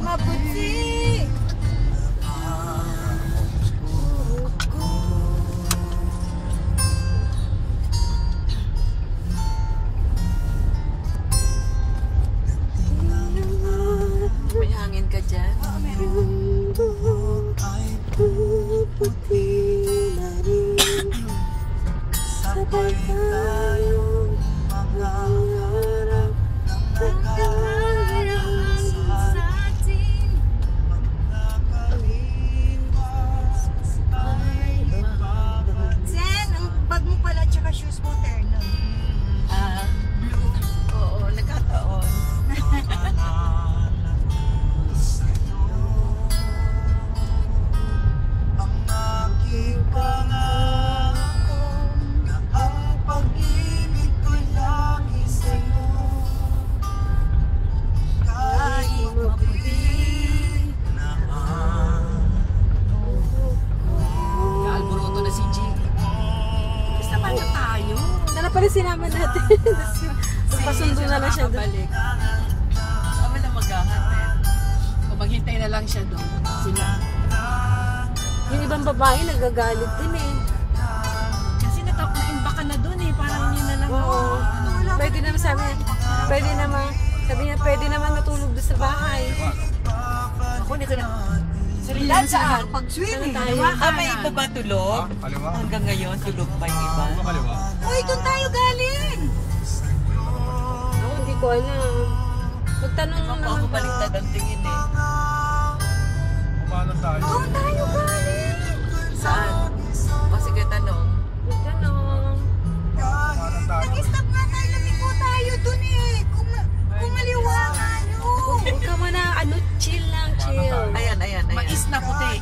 Maputi. May hangin ka dyan? Oo, meron. Puti na rin. Sabay tayong mangarap ng nakaraan sa atin. Nakalimas ay ibabalik. Zen, ang bag mo pala tsaka shoes mo, terno. Oo, nagkataon. Ang aking pangako na ang pag-ibig ko'y lagi sa'yo. Kahit maputi na Kaalboroto na si G. Basta pa na tayo. Tara pala sinama natin. Pasundo na lang siya doon. Balik. Kami na maghahatid. Kung maghintay na lang siya doon. Sila. Yung ibang babae nagagalit din eh. Kasi nakain ka na doon eh. Parang yun na lang. Oo. Pwede naman sabi niya, sabi niya, pwede naman matulog doon sa bahay. Ako, hindi ko na. Lahat saan? Pag-swimming. May iba ba tulog? Hanggang ngayon, tulog pa yung iba. Uy, doon tayo galing. Ako hindi ko alam. Magtanong Ako naman ba? baliktad ang tingin eh. Doon tayo galing. Saan? O sige, tanong. Magtanong. Nag-stop nga tayo, lumiko tayo doon eh. Kumaliwa nga yun. Huwag ka muna, chill lang, chill. Ayan. Mais na puti.